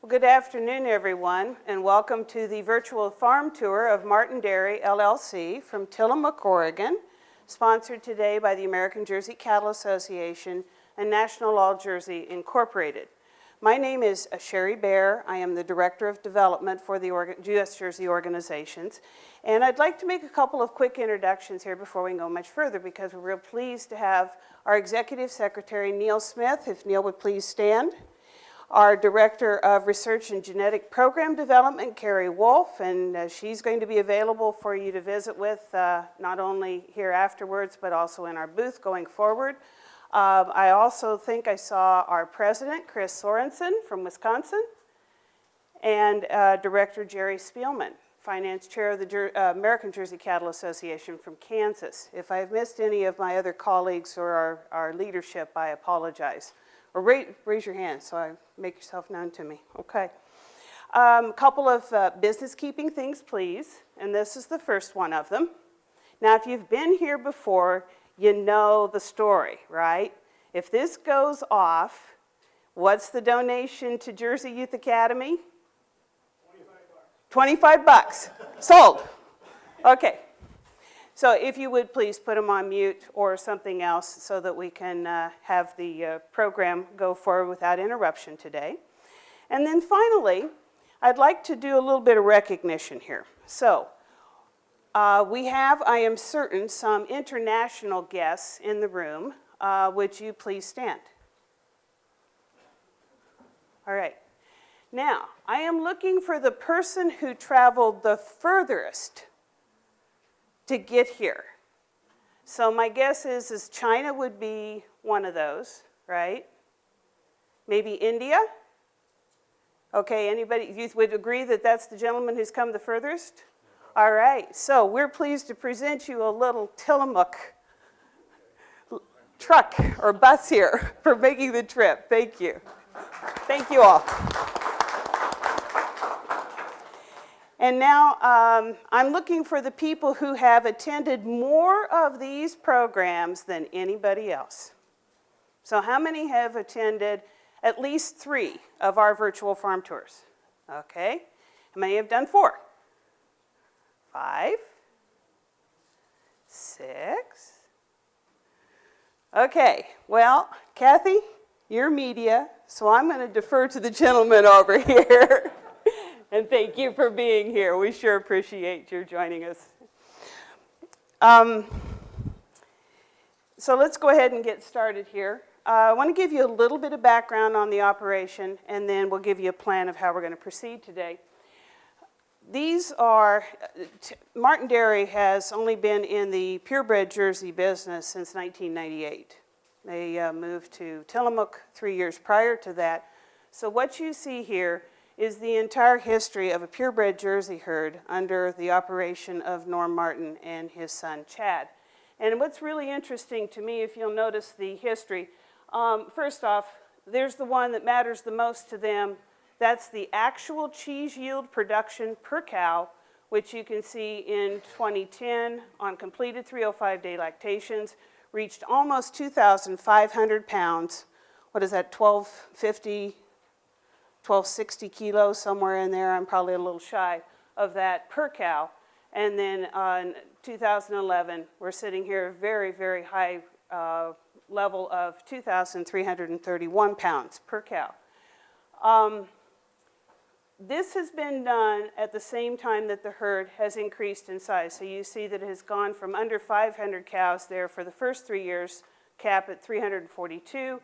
Well, good afternoon, everyone, and welcome to the virtual farm tour of Martin Dairy, LLC from Tillamook, Oregon, sponsored today by the American Jersey Cattle Association and National All Jersey Incorporated. My name is Sherry Bear. I am the Director of Development for the U.S. Jersey organizations, and I'd like to make a couple of quick introductions here before we go much further, because we're real pleased to have our Executive Secretary, Neil Smith, if Neil would please stand. Our Director of Research and Genetic Program Development, Carrie Wolf, and she's going to be available for you to visit with not only here afterwards, but also in our booth going forward. I also think I saw our President, Chris Sorensen from Wisconsin, and Director Jerry Spielman, Finance Chair of the American Jersey Cattle Association from Kansas. If I've missed any of my other colleagues or our leadership, I apologize. Or raise your hand so I make yourself known to me. Okay. Couple of business keeping things, please. And this is the first one of them. Now, if you've been here before, you know the story, right? If this goes off, what's the donation to Jersey Youth Academy? $25. Sold. Okay. So if you would please put them on mute or something else so that we can have the program go forward without interruption today. And then finally, I'd like to do a little bit of recognition here. So we have, I am certain, some international guests in the room. Would you please stand? All right. Now, I am looking for the person who traveled the furthest to get here. So my guess is China would be one of those, right? Maybe India? Okay, anybody, you would agree that that's the gentleman who's come the furthest? All right, so we're pleased to present you a little Tillamook truck or bus here for making the trip. Thank you. Thank you all. And now I'm looking for the people who have attended more of these programs than anybody else. So how many have attended at least 3 of our virtual farm tours? Okay. How many have done 4? 5? 6? Okay. Well, Kathy, you're media, so I'm going to defer to the gentleman over here. And thank you for being here. We sure appreciate your joining us. So let's go ahead and get started here. I want to give you a little bit of background on the operation, and then we'll give you a plan of how we're going to proceed today. These are, Martin Dairy has only been in the purebred Jersey business since 1998. They moved to Tillamook 3 years prior to that. So what you see here is the entire history of a purebred Jersey herd under the operation of Norm Martin and his son Chad. And what's really interesting to me, if you'll notice the history, first off, there's the one that matters the most to them. That's the actual cheese yield production per cow, which you can see in 2010 on completed 305-day lactations, reached almost 2,500 pounds. What is that, 1260 kilos, somewhere in there. I'm probably a little shy of that per cow. And then in 2011, we're sitting here at a very, very high level of 2,331 pounds per cow. This has been done at the same time that the herd has increased in size. So you see that it has gone from under 500 cows there for the first 3 years, cap at 342.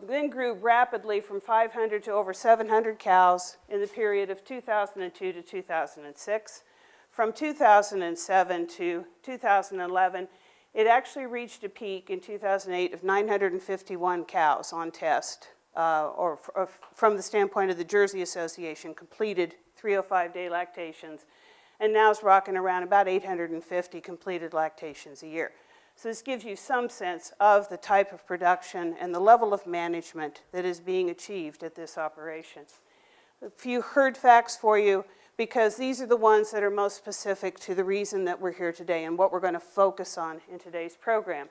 Then grew rapidly from 500 to over 700 cows in the period of 2002 to 2006. From 2007 to 2011, it actually reached a peak in 2008 of 951 cows on test, or from the standpoint of the Jersey Association, completed 305-day lactations, and now is rocking around about 850 completed lactations a year. So this gives you some sense of the type of production and the level of management that is being achieved at this operation. A few herd facts for you, because these are the ones that are most specific to the reason that we're here today and what we're going to focus on in today's program.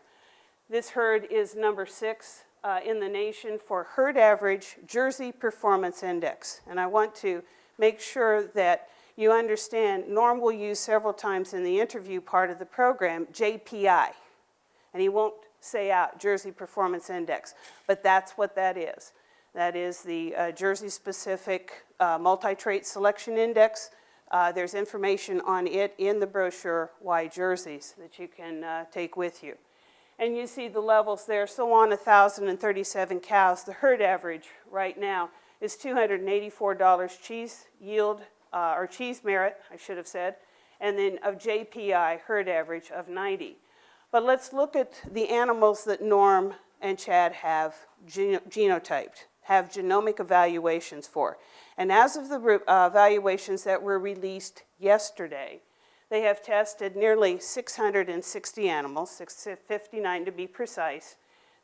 This herd is number 6 in the nation for herd average Jersey Performance Index. And I want to make sure that you understand, Norm will use several times in the interview part of the program, JPI. And he won't say out Jersey Performance Index, but that's what that is. That is the Jersey-specific multi-trait selection index. There's information on it in the brochure, Why Jerseys, that you can take with you. And you see the levels there. So on 1,037 cows, the herd average right now is $284 cheese yield, or cheese merit, I should have said, and then of JPI, herd average of 90. But let's look at the animals that Norm and Chad have genotyped, have genomic evaluations for. And as of the evaluations that were released yesterday, they have tested nearly 660 animals, 659 to be precise.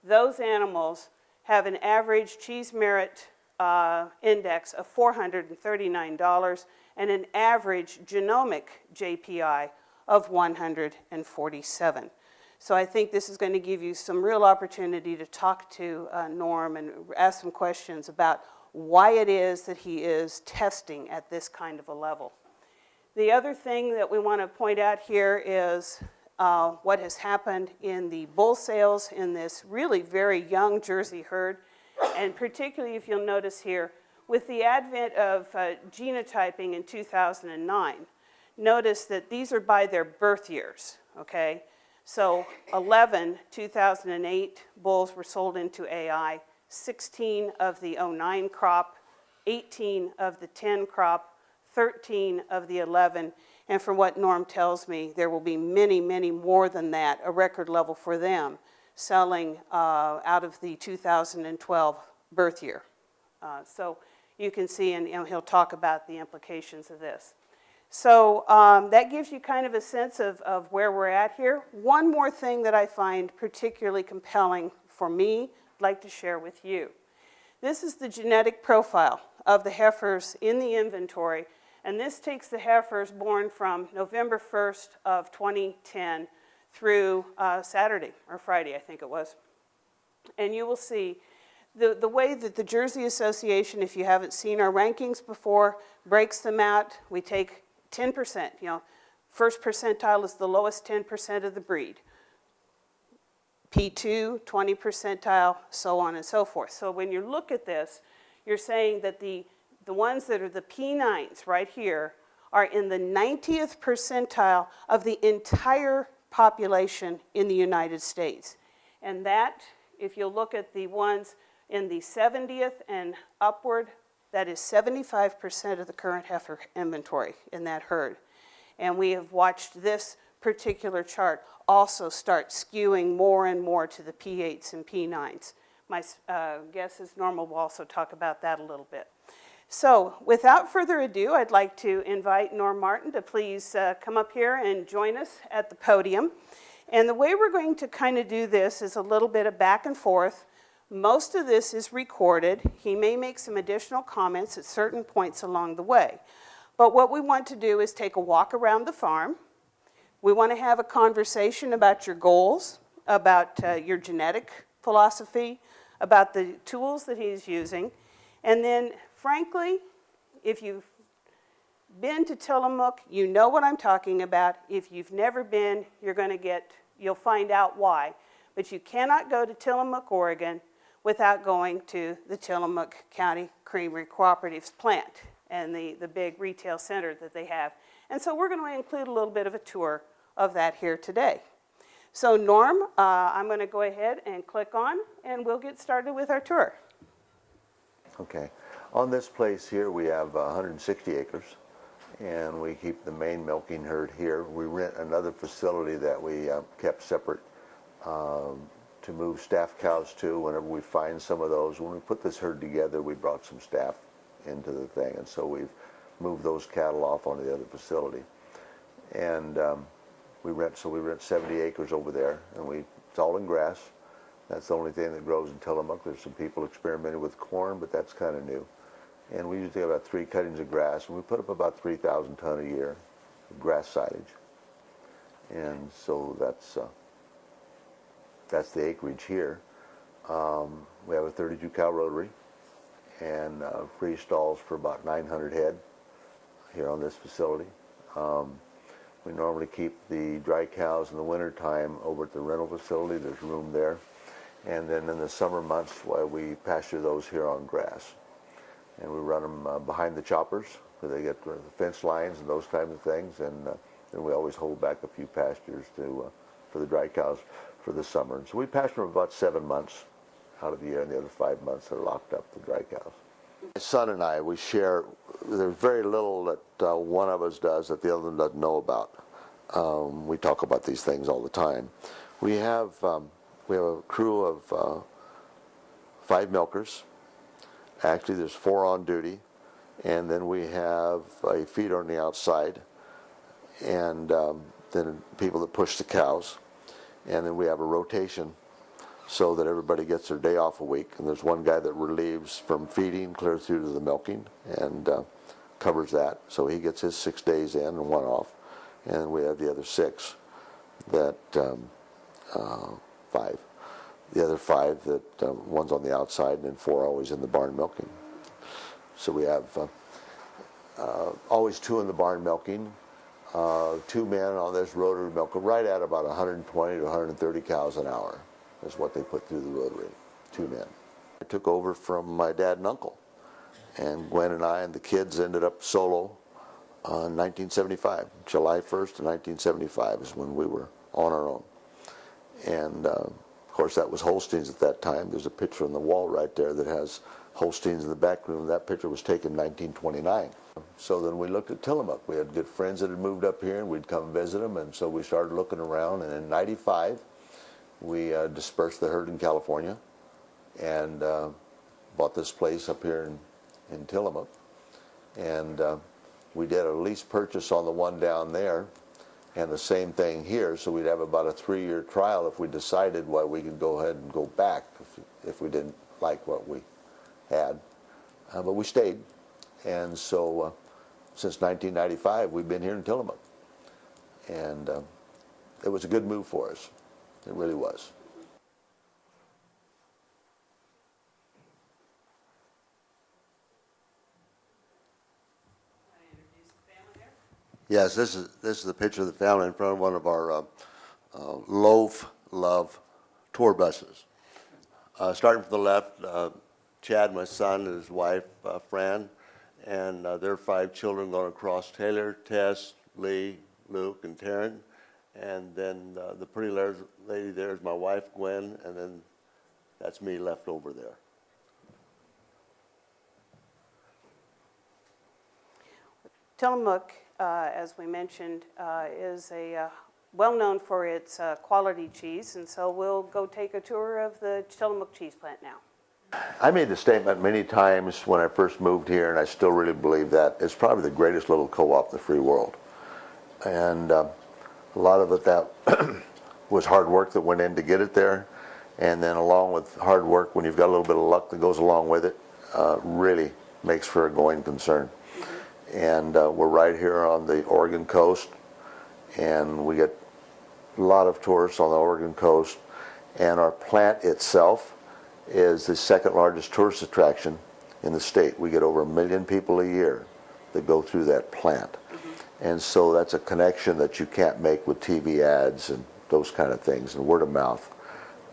Those animals have an average cheese merit index of $439 and an average genomic JPI of 147. So I think this is going to give you some real opportunity to talk to Norm and ask some questions about why it is that he is testing at this kind of a level. The other thing that we want to point out here is what has happened in the bull sales in this really very young Jersey herd, and particularly if you'll notice here, with the advent of genotyping in 2009, notice that these are by their birth years, okay? So 11 2008 bulls were sold into AI, 16 of the 09 crop, 18 of the 10 crop, 13 of the 11, and from what Norm tells me, there will be many, many more than that, a record level for them, selling out of the 2012 birth year. So you can see, and he'll talk about the implications of this. So that gives you kind of a sense of where we're at here. One more thing that I find particularly compelling for me, I'd like to share with you. This is the genetic profile of the heifers in the inventory, and this takes the heifers born from November 1st of 2010 through Saturday, or Friday, I think it was. And you will see the way that the Jersey Association, if you haven't seen our rankings before, breaks them out. We take 10%, first percentile is the lowest 10% of the breed. P2, 20 percentile, so on and so forth. So when you look at this, you're saying that the ones that are the P9s right here are in the 90th percentile of the entire population in the United States. And that, if you look at the ones in the 70th and upward, that is 75% of the current heifer inventory in that herd. And we have watched this particular chart also start skewing more and more to the P8s and P9s. My guess is Norm will also talk about that a little bit. So without further ado, I'd like to invite Norm Martin to please come up here and join us at the podium. And the way we're going to kind of do this is a little bit of back and forth. Most of this is recorded. He may make some additional comments at certain points along the way. But what we want to do is take a walk around the farm. We want to have a conversation about your goals, about your genetic philosophy, about the tools that he's using. And then, frankly, if you've been to Tillamook, you know what I'm talking about. If you've never been, you'll find out why. But you cannot go to Tillamook, Oregon, without going to the Tillamook County Creamery Cooperatives plant and the big retail center that they have. And so we're going to include a little bit of a tour of that here today. So Norm, I'm going to go ahead and click on, and we'll get started with our tour. Okay. On this place here, we have 160 acres, and we keep the main milking herd here. We rent another facility that we kept separate to move staff cows to whenever we find some of those. When we put this herd together, we brought some staff into the thing, and so we've moved those cattle off onto the other facility. And we rent 70 acres over there, and it's all in grass. That's the only thing that grows in Tillamook. There's some people experimenting with corn, but that's kind of new. And we usually have about 3 cuttings of grass, and we put up about 3,000 ton a year of grass silage. And so that's the acreage here. We have a 32 cow rotary and free stalls for about 900 head here on this facility. We normally keep the dry cows in the wintertime over at the rental facility. There's room there. And then in the summer months, we pasture those here on grass. And we run them behind the choppers where they get the fence lines and those types of things. And then we always hold back a few pastures for the dry cows for the summer. And so we pasture them about 7 months out of the year, and the other 5 months are locked up, the dry cows. My son and I, we share, there's very little that one of us does that the other one doesn't know about. We talk about these things all the time. We have a crew of 5 milkers. Actually, there's 4 on duty, and then we have a feeder on the outside, and then people that push the cows, and then we have a rotation so that everybody gets their day off a week. And there's one guy that relieves from feeding clear through to the milking and covers that. So he gets his 6 days in and 1 off. And we have the other 6 that, 5. The other 5 that one's on the outside, and then 4 always in the barn milking. So we have always 2 in the barn milking, 2 men on this rotary milker, right at about 120 to 130 cows an hour. Is what they put through the rotary, 2 men. I took over from my dad and uncle, and Gwen and I and the kids ended up solo in 1975. July 1st of 1975 is when we were on our own. And of course that was Holsteins at that time. There's a picture on the wall right there that has Holsteins in the back room. That picture was taken in 1929. So then we looked at Tillamook. We had good friends that had moved up here, and we'd come visit them, and so we started looking around, and in 95, we dispersed the herd in California and bought this place up here in Tillamook. And we did a lease purchase on the one down there and the same thing here, so we'd have about a 3-year trial if we decided why we could go ahead and go back if we didn't like what we had. But we stayed. And so since 1995, we've been here in Tillamook. And it was a good move for us. It really was. Yes, this is the picture of the family in front of one of our Loaf Love tour buses. Starting from the left, Chad, my son, and his wife, Fran, and their 5 children going across: Taylor, Tess, Lee, Luke, and Taryn. And then the pretty lady there is my wife, Gwen, and then that's me left over there. Tillamook, as we mentioned, is well-known for its quality cheese, and so we'll go take a tour of the Tillamook cheese plant now. I made the statement many times when I first moved here, and I still really believe that it's probably the greatest little co-op in the free world. And a lot of it that was hard work that went in to get it there, and then along with hard work, when you've got a little bit of luck that goes along with it, really makes for a going concern. And we're right here on the Oregon coast, and we get a lot of tourists on the Oregon coast, and our plant itself is the 2nd largest tourist attraction in the state. We get over 1 million people a year that go through that plant. And so that's a connection that you can't make with TV ads and those kind of things, and word of mouth.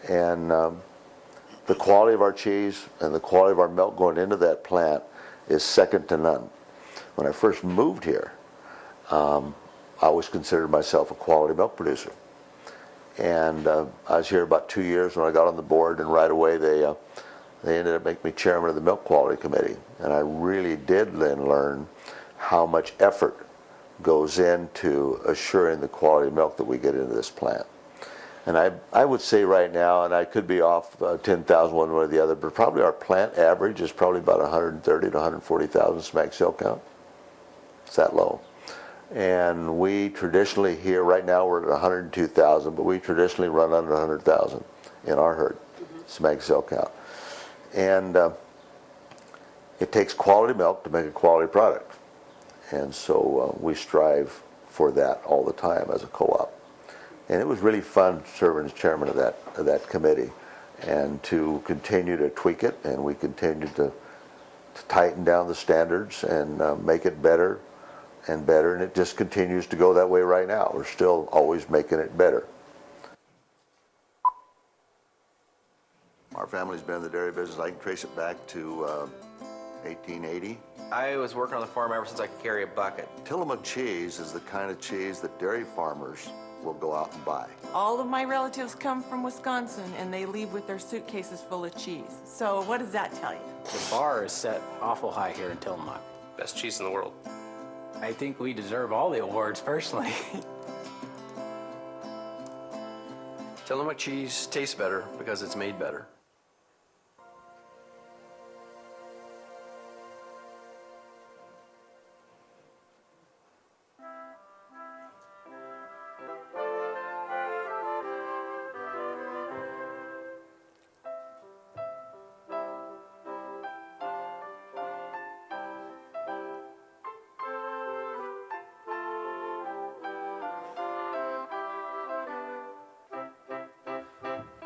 And the quality of our cheese and the quality of our milk going into that plant is second to none. When I first moved here, I always considered myself a quality milk producer. And I was here about 2 years when I got on the board, and right away they ended up making me chairman of the Milk Quality Committee. And I really did then learn how much effort goes into assuring the quality of milk that we get into this plant. And I would say right now, and I could be off 10,000 one way or the other, but probably our plant average is probably about 130 to 140,000 smack cell count. It's that low. And we traditionally here, right now we're at 102,000, but we traditionally run under 100,000 in our herd, smack cell count. And it takes quality milk to make a quality product. And so we strive for that all the time as a co-op. And it was really fun serving as chairman of that committee. and to continue to tweak it, and we continue to tighten down the standards and make it better and better, and it just continues to go that way right now. We're still always making it better. Our family's been in the dairy business. I can trace it back to 1880. I was working on the farm ever since I could carry a bucket. Tillamook cheese is the kind of cheese that dairy farmers will go out and buy. All of my relatives come from Wisconsin, and they leave with their suitcases full of cheese. So what does that tell you? The bar is set awful high here in Tillamook. Best cheese in the world. I think we deserve all the awards personally. Tillamook cheese tastes better because it's made better.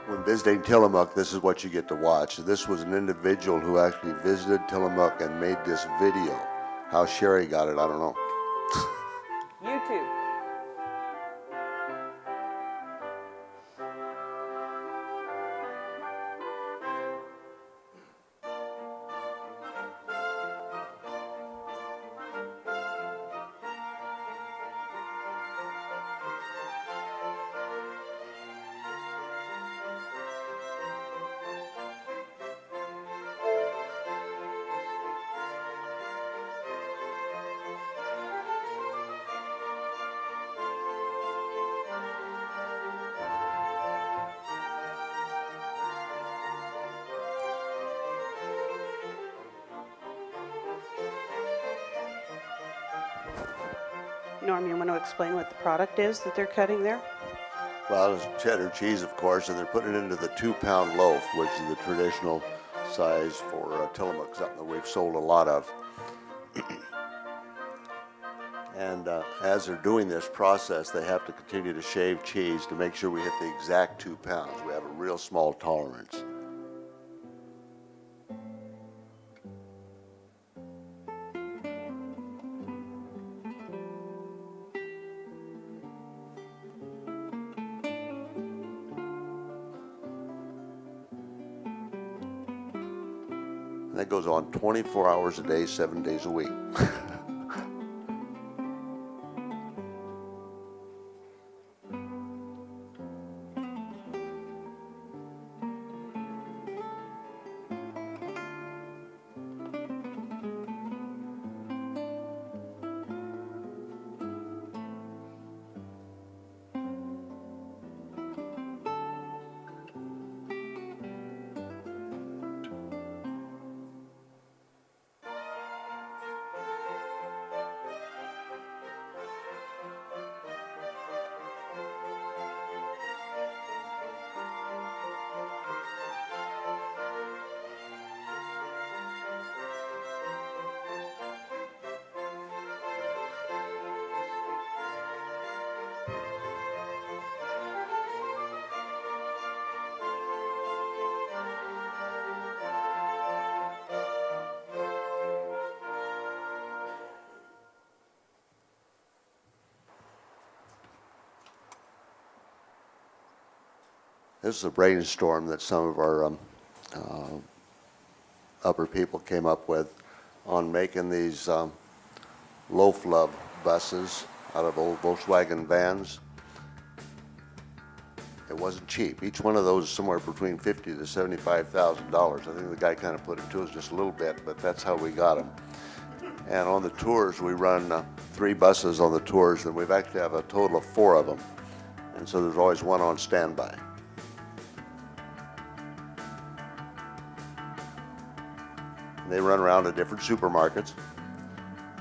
When visiting Tillamook, this is what you get to watch. This was an individual who actually visited Tillamook and made this video. How Sherry got it, I don't know. YouTube. Norm, you want to explain what the product is that they're cutting there? Well, it's cheddar cheese, of course, and they're putting it into the 2-pound loaf, which is the traditional size for Tillamook, something that we've sold a lot of. And as they're doing this process, they have to continue to shave cheese to make sure we hit the exact 2 pounds. We have a real small tolerance. And that goes on 24 hours a day, 7 days a week. This is a brainstorm that some of our upper people came up with on making these loaf love buses out of old Volkswagen vans. It wasn't cheap. Each one of those is somewhere between $50,000 to $75,000. I think the guy kind of put it to us just a little bit, but that's how we got them. And on the tours, we run 3 buses on the tours, and we've actually have a total of 4 of them. And so there's always one on standby. They run around to different supermarkets.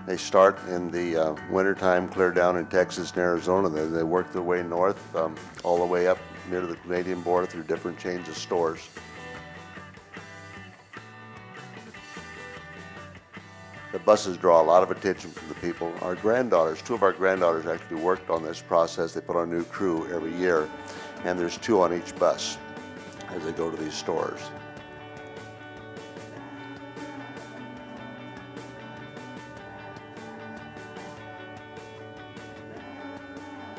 They start in the wintertime, clear down in Texas and Arizona. They work their way north, all the way up near the Canadian border through different chains of stores. The buses draw a lot of attention from the people. Our granddaughters, 2 of our granddaughters actually worked on this process. They put on a new crew every year, and there's 2 on each bus. as they go to these stores.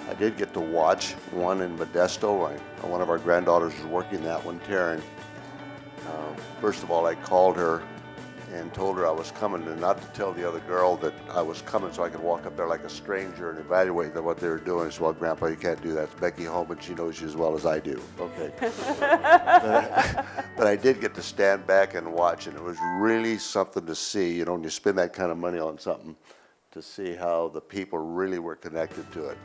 I did get to watch one in Modesto. One of our granddaughters was working that one, Taryn. First of all, I called her and told her I was coming, and not to tell the other girl that I was coming so I could walk up there like a stranger and evaluate what they were doing. She said, well, Grandpa, you can't do that. It's Becky home, and she knows you as well as I do. Okay. But I did get to stand back and watch, and it was really something to see. You know, when you spend that kind of money on something, to see how the people really were connected to it.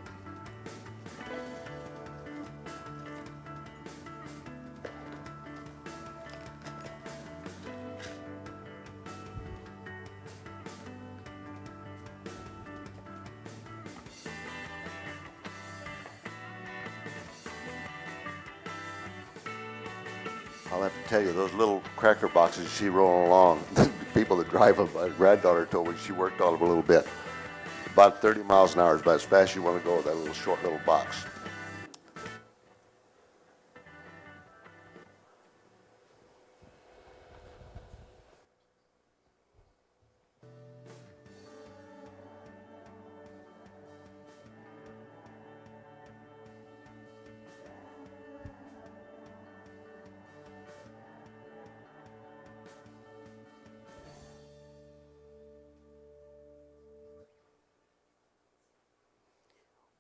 I'll have to tell you, those little cracker boxes you see rolling along, the people that drive them, my granddaughter told me she worked on them a little bit. About 30 miles an hour is about as fast as you want to go with that little short little box.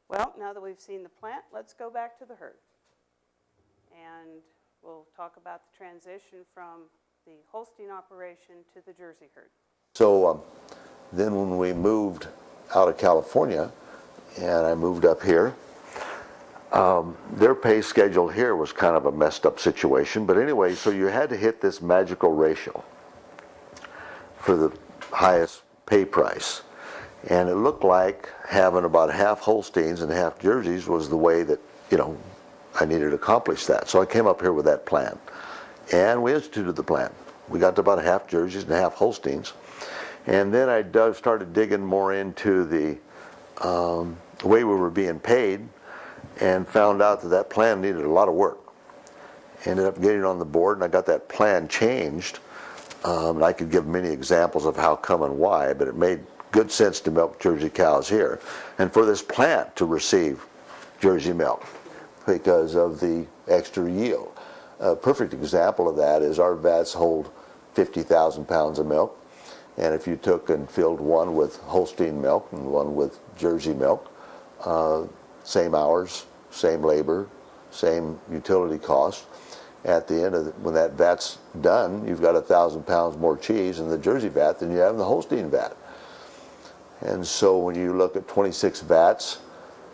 Well, now that we've seen the plant, let's go back to the herd. And we'll talk about the transition from the Holstein operation to the Jersey herd. So then when we moved out of California and I moved up here, their pay schedule here was kind of a messed up situation. But anyway, so you had to hit this magical ratio for the highest pay price. And it looked like having about half Holsteins and half Jerseys was the way that, you know, I needed to accomplish that. So I came up here with that plan. And we instituted the plan. We got to about half Jerseys and half Holsteins. And then I started digging more into the way we were being paid and found out that that plan needed a lot of work. Ended up getting on the board, and I got that plan changed. And I could give many examples of how come and why, but it made good sense to milk Jersey cows here, and for this plant to receive Jersey milk because of the extra yield. A perfect example of that is our vats hold 50,000 pounds of milk, and if you took and filled one with Holstein milk and one with Jersey milk, same hours, same labor, same utility cost, at the end of when that vat's done, you've got 1,000 pounds more cheese in the Jersey vat than you have in the Holstein vat. And so when you look at 26 vats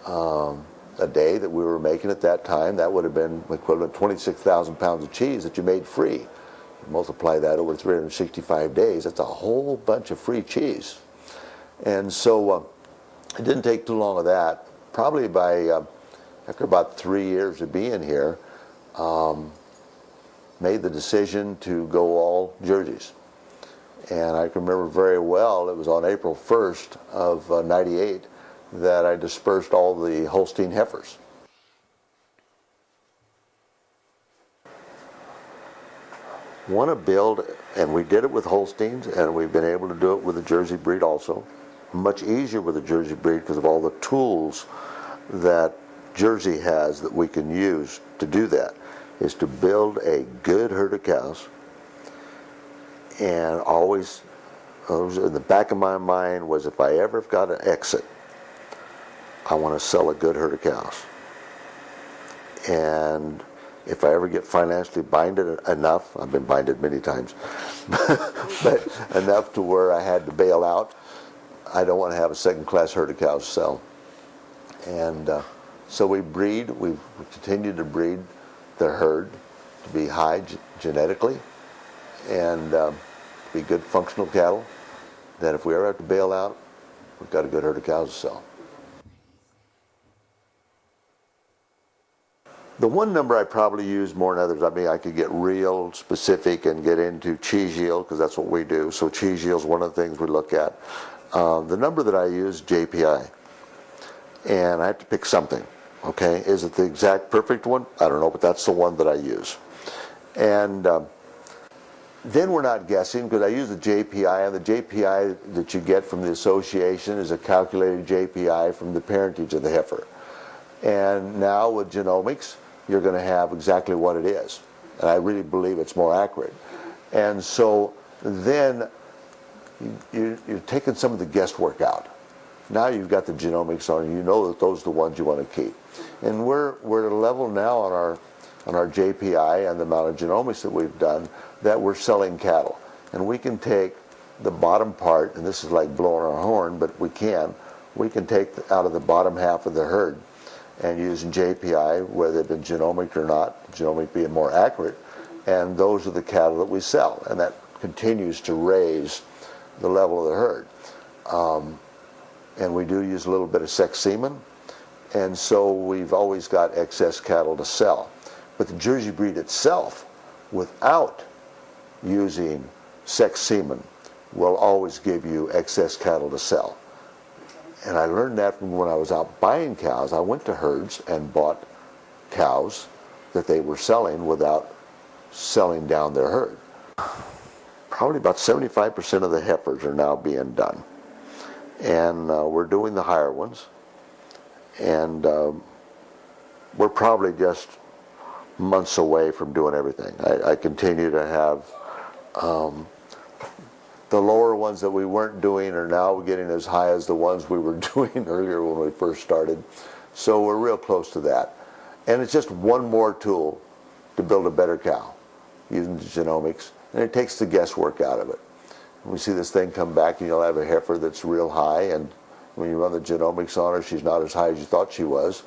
a day that we were making at that time, that would have been equivalent to 26,000 pounds of cheese that you made free. You multiply that over 365 days, that's a whole bunch of free cheese. And so it didn't take too long of that. Probably by, after about 3 years of being here, made the decision to go all Jerseys. And I can remember very well, it was on April 1st of '98 that I dispersed all the Holstein heifers. Want to build, and we did it with Holsteins, and we've been able to do it with the Jersey breed also. Much easier with the Jersey breed because of all the tools that Jersey has that we can use to do that, is to build a good herd of cows. And always in the back of my mind was, if I ever got an exit, I want to sell a good herd of cows. And if I ever get financially binded enough, I've been binded many times, but enough to where I had to bail out, I don't want to have a second-class herd of cows to sell. And so we continue to breed the herd to be high genetically and be good functional cattle, that if we ever have to bail out, we've got a good herd of cows to sell. The one number I probably use more than others, I mean, I could get real specific and get into cheese yield, because that's what we do. So cheese yield is one of the things we look at. The number that I use, JPI, and I have to pick something, okay? Is it the exact perfect one? I don't know, but that's the one that I use. And then we're not guessing, because I use the JPI, and the JPI that you get from the association is a calculated JPI from the parentage of the heifer. And now with genomics, you're going to have exactly what it is. And I really believe it's more accurate. And so then you're taking some of the guesswork out. Now you've got the genomics on, and you know that those are the ones you want to keep. And we're at a level now on our JPI and the amount of genomics that we've done that we're selling cattle. And we can take the bottom part, and this is like blowing our horn, but we can take out of the bottom half of the herd and using JPI, whether they've been genomic or not, genomic being more accurate, and those are the cattle that we sell. And that continues to raise the level of the herd. And we do use a little bit of sex semen, and so we've always got excess cattle to sell. But the Jersey breed itself, without using sex semen, will always give you excess cattle to sell. And I learned that from when I was out buying cows. I went to herds and bought cows that they were selling without selling down their herd. Probably about 75% of the heifers are now being done. And we're doing the higher ones. And we're probably just months away from doing everything. I continue to have the lower ones that we weren't doing are now getting as high as the ones we were doing earlier when we first started. So we're real close to that. And it's just one more tool to build a better cow using the genomics. And it takes the guesswork out of it. We see this thing come back, and you'll have a heifer that's real high, and when you run the genomics on her, she's not as high as you thought she was.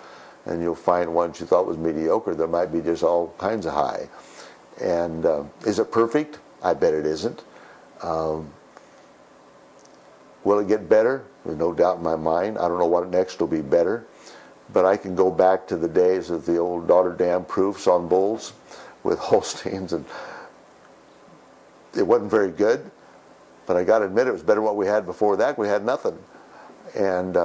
And you'll find one you thought was mediocre that might be just all kinds of high. And is it perfect? I bet it isn't. Will it get better? There's no doubt in my mind. I don't know what next will be better. But I can go back to the days of the old daughter dam proofs on bulls with Holsteins, and it wasn't very good. But I got to admit, it was better than what we had before that. We had nothing. And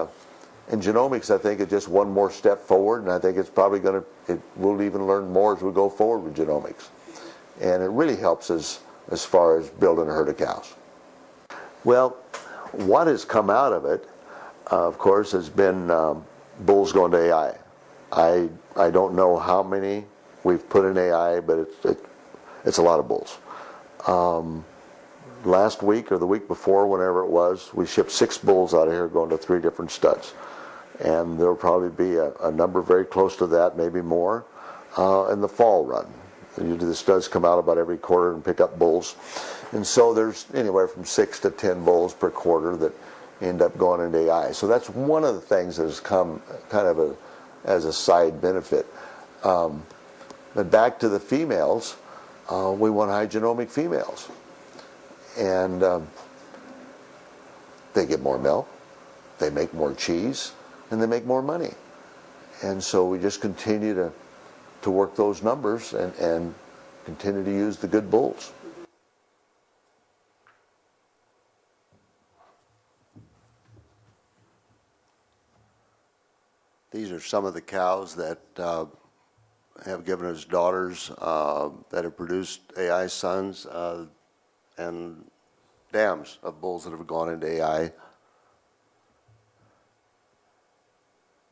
genomics, I think, is just one more step forward, and I think it's probably going to, we'll even learn more as we go forward with genomics. And it really helps us as far as building a herd of cows. Well, what has come out of it, of course, has been bulls going to AI. I don't know how many we've put in AI, but it's a lot of bulls. Last week or the week before, whenever it was, we shipped 6 bulls out of here going to 3 different studs. And there'll probably be a number very close to that, maybe more, in the fall run. Usually the studs come out about every quarter and pick up bulls. And so there's anywhere from 6 to 10 bulls per quarter that end up going into AI. So that's one of the things that has come kind of as a side benefit. But back to the females, we want high genomic females. And they get more milk, they make more cheese, and they make more money. And so we just continue to work those numbers and continue to use the good bulls. These are some of the cows that have given us daughters that have produced AI sons and dams of bulls that have gone into AI.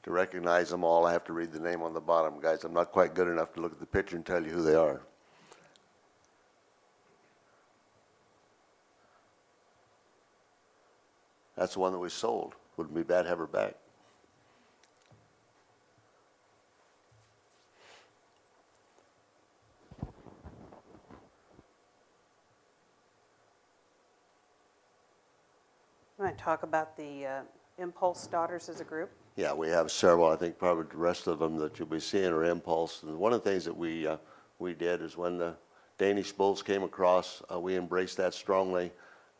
To recognize them all, I have to read the name on the bottom. Guys, I'm not quite good enough to look at the picture and tell you who they are. That's the one that we sold. Wouldn't be bad to have her back. You want to talk about the Impulse Daughters as a group? Yeah, we have several. I think probably the rest of them that you'll be seeing are Impulse. And one of the things that we did is when the Danish bulls came across, we embraced that strongly.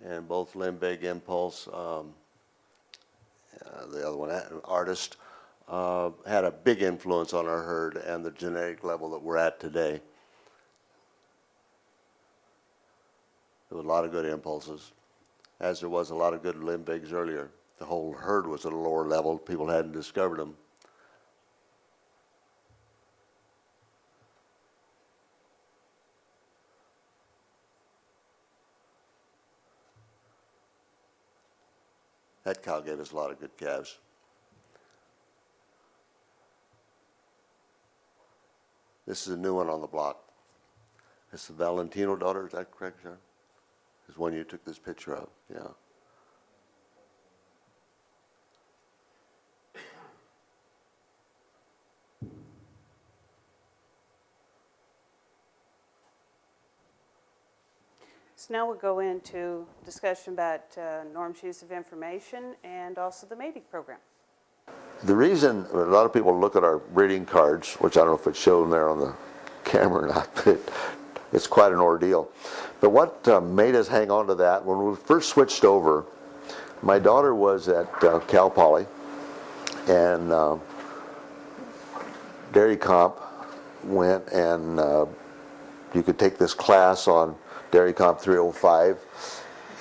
And both Limbig, Impulse, the other one, Artist, had a big influence on our herd and the genetic level that we're at today. There was a lot of good Impulses, as there was a lot of good Limbigs earlier. The whole herd was at a lower level. People hadn't discovered them. That cow gave us a lot of good calves. This is a new one on the block. This is the Valentino daughter, is that correct, John? This is one you took this picture of, yeah. So now we'll go into discussion about Norm's use of information and also the mating program. The reason a lot of people look at our breeding cards, which I don't know if it's shown there on the camera or not, but it's quite an ordeal. But what made us hang on to that, when we first switched over, my daughter was at Cal Poly, and Dairy Comp went and you could take this class on Dairy Comp 305,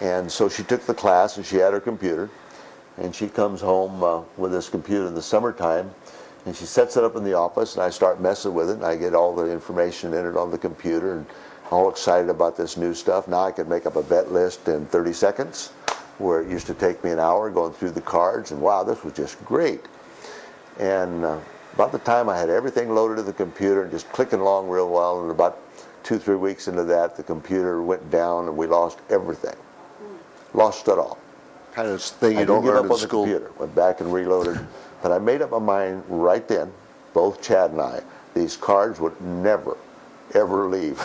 and so she took the class and she had her computer, and she comes home with this computer in the summertime, and she sets it up in the office, and I start messing with it, and I get all the information entered on the computer, and all excited about this new stuff. Now I can make up a vet list in 30 seconds, where it used to take me an hour going through the cards, and wow, this was just great. And about the time I had everything loaded to the computer and just clicking along real well, and about 2-3 weeks into that, the computer went down and we lost everything. Lost it all. Kind of thing I you didn't don't give learn up in on the school. computer. Went back and reloaded. But I made up my mind right then, both Chad and I, these cards would never, ever leave.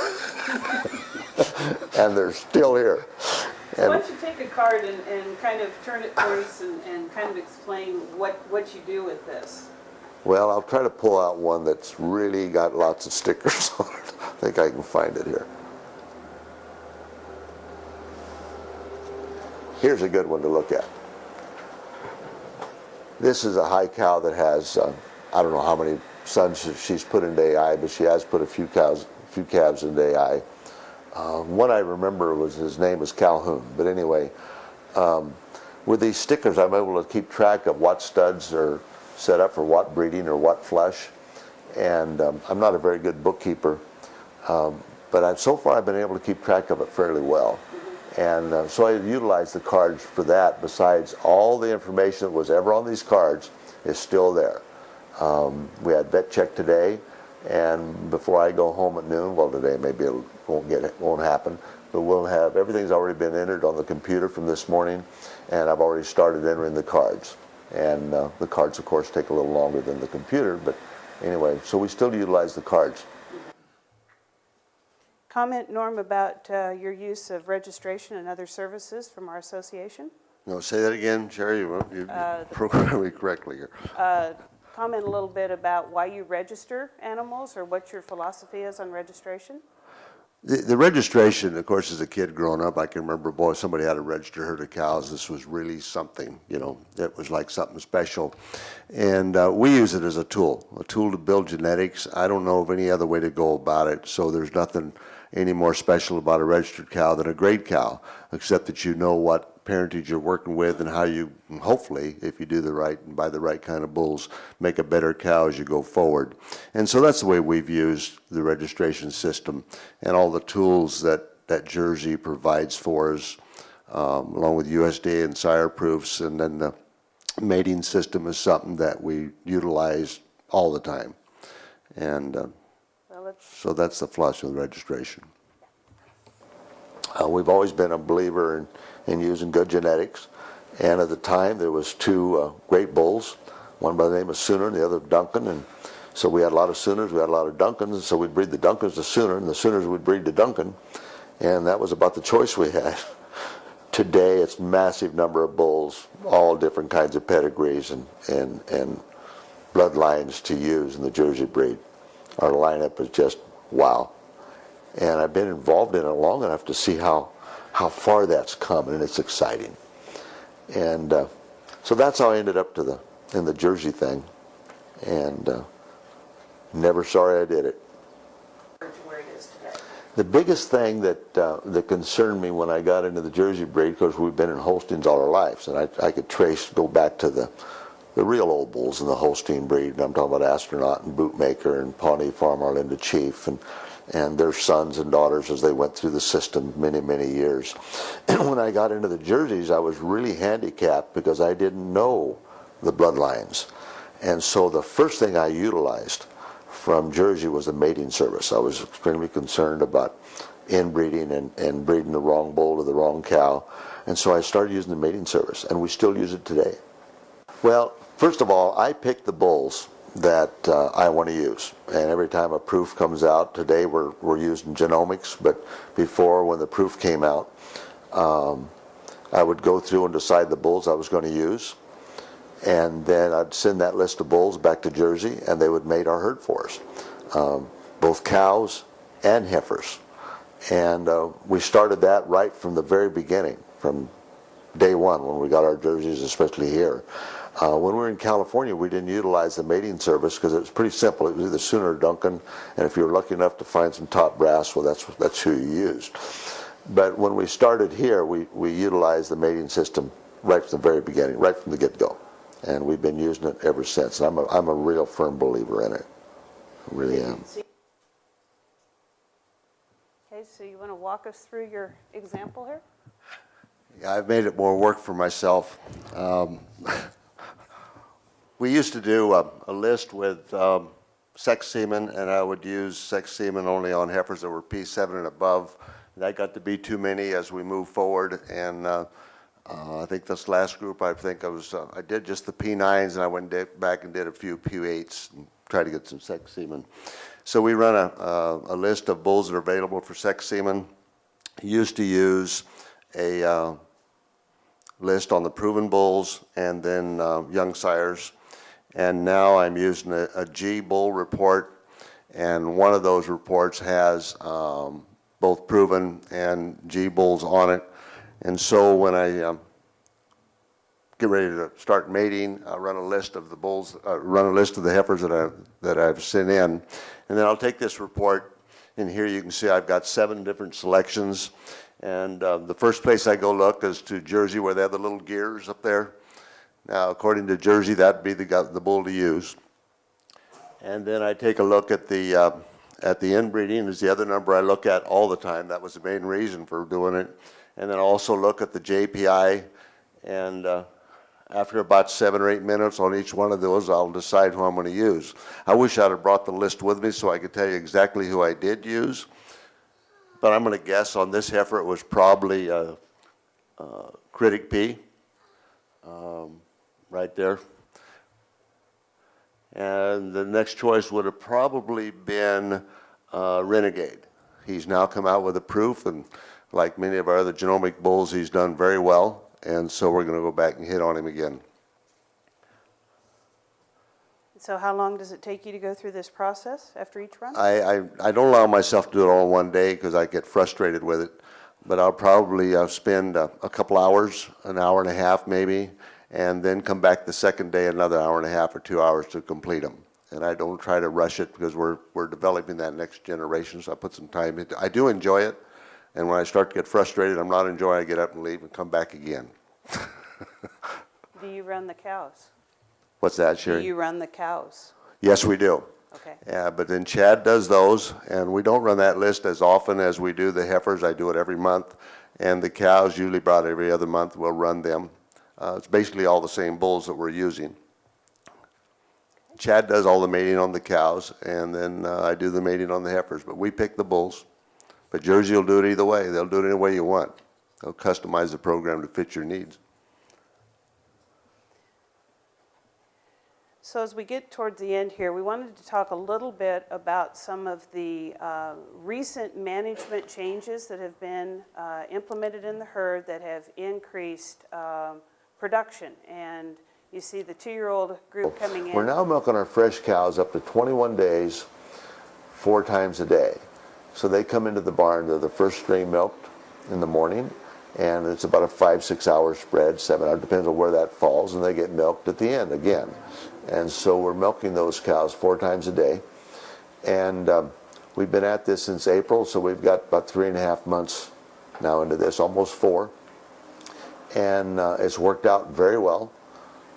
And they're still here. So why don't you take a card and kind of turn it towards and kind of explain what you do with this? Well, I'll try to pull out one that's really got lots of stickers on it. I think I can find it here. Here's a good one to look at. This is a high cow that has, I don't know how many sons she's put into AI, but she has put a few calves into AI. One I remember was, his name was Calhoun. But anyway, with these stickers, I'm able to keep track of what studs are set up for what breeding or what flush. And I'm not a very good bookkeeper, but so far I've been able to keep track of it fairly well. And so I utilize the cards for that. Besides, all the information that was ever on these cards is still there. We had vet check today, and before I go home at noon, well, today maybe it won't happen, but we'll have, everything's already been entered on the computer from this morning, and I've already started entering the cards. And the cards, of course, take a little longer than the computer, but anyway, so we still utilize the cards. Comment, Norm, about your use of registration and other services from our association. No, say that again, Jerry. You programmed me correctly here. Comment a little bit about why you register animals or what your philosophy is on registration. The registration, of course, as a kid growing up, I can remember, boy, somebody had to register herd of cows. This was really something, you know, it was like something special. And we use it as a tool to build genetics. I don't know of any other way to go about it, so there's nothing any more special about a registered cow than a grade cow, except that you know what parentage you're working with and how you, hopefully, if you do the right and buy the right kind of bulls, make a better cow as you go forward. And so that's the way we've used the registration system and all the tools that Jersey provides for us, along with USDA and sire proofs, and then the mating system is something that we utilize all the time. And so that's the flush of the registration. We've always been a believer in using good genetics, and at the time there was two great bulls, one by the name of Sooner and the other Duncan, and so we had a lot of Sooners, we had a lot of Duncans, and so we'd breed the Duncans to Sooner, and the Sooners would breed to Duncan, and that was about the choice we had. Today it's a massive number of bulls, all different kinds of pedigrees and bloodlines to use in the Jersey breed. Our lineup is just wow. And I've been involved in it long enough to see how far that's come, and it's exciting. And so that's how I ended up in the Jersey thing, and never sorry I did it. Where it is today. The biggest thing that concerned me when I got into the Jersey breed, because we've been in Holsteins all our lives, and I could go back to the real old bulls in the Holstein breed, and I'm talking about Astronaut and Bootmaker and Pawnee Farm Arlinda Chief, and their sons and daughters as they went through the system many, many years. And when I got into the Jerseys, I was really handicapped because I didn't know the bloodlines. And so the first thing I utilized from Jersey was the mating service. I was extremely concerned about inbreeding and breeding the wrong bull to the wrong cow. And so I started using the mating service, and we still use it today. Well, first of all, I pick the bulls that I want to use. And every time a proof comes out, today we're using genomics, but before, when the proof came out, I would go through and decide the bulls I was going to use. And then I'd send that list of bulls back to Jersey, and they would mate our herd for us, both cows and heifers. And we started that right from the very beginning, from day one when we got our Jerseys, especially here. When we were in California, we didn't utilize the mating service because it was pretty simple. It was either Sooner or Duncan, and if you were lucky enough to find some top brass, well, that's who you used. But when we started here, we utilized the mating system right from the very beginning, right from the get-go. And we've been using it ever since. I'm a real firm believer in it. I really am. Okay, so you want to walk us through your example here? Yeah, I've made it more work for myself. We used to do a list with sex semen, and I would use sex semen only on heifers that were P7 and above. That got to be too many as we moved forward, and I think this last group, I did just the P9s, and I went back and did a few P8s and tried to get some sex semen. So we run a list of bulls that are available for sex semen. Used to use a list on the proven bulls and then young sires. And now I'm using a G bull report, and one of those reports has both proven and G bulls on it. And so when I get ready to start mating, I run a list of the bulls, run a list of the heifers that I've sent in, and then I'll take this report. And here you can see I've got 7 different selections. And the first place I go look is to Jersey, where they have the little gears up there. Now, according to Jersey, that'd be the bull to use. And then I take a look at the inbreeding is the other number I look at all the time. That was the main reason for doing it. And then I also look at the JPI, and after about 7 or 8 minutes on each one of those, I'll decide who I'm going to use. I wish I'd have brought the list with me so I could tell you exactly who I did use. But I'm going to guess on this heifer it was probably Critic P, right there. And the next choice would have probably been Renegade. He's now come out with a proof, and like many of our other genomic bulls, he's done very well. And so we're going to go back and hit on him again. So how long does it take you to go through this process after each run? I don't allow myself to do it all in one day because I get frustrated with it. But I'll probably spend a couple hours, an hour and a half maybe, and then come back the second day another hour and a half or 2 hours to complete them. And I don't try to rush it because we're developing that next generation, so I put some time into it. I do enjoy it, and when I start to get frustrated, I'm not enjoying it, I get up and leave and come back again. Do you run the cows? What's that, Sherry? Do you run the cows? Yes, we do. Okay. Yeah, but then Chad does those, and we don't run that list as often as we do the heifers. I do it every month, and the cows usually about every other month we'll run them. It's basically all the same bulls that we're using. Chad does all the mating on the cows, and then I do the mating on the heifers, but we pick the bulls. But Jersey will do it either way. They'll do it any way you want. They'll customize the program to fit your needs. So as we get towards the end here, we wanted to talk a little bit about some of the recent management changes that have been implemented in the herd that have increased production. And you see the 2-year-old group coming in. We're now milking our fresh cows up to 21 days, 4 times a day. So they come into the barn, they're the first stream milked in the morning, and it's about a 5-6 hour spread, 7 hours, depends on where that falls, and they get milked at the end again. And so we're milking those cows 4 times a day. And we've been at this since April, so we've got about 3.5 months now into this, almost 4. And it's worked out very well.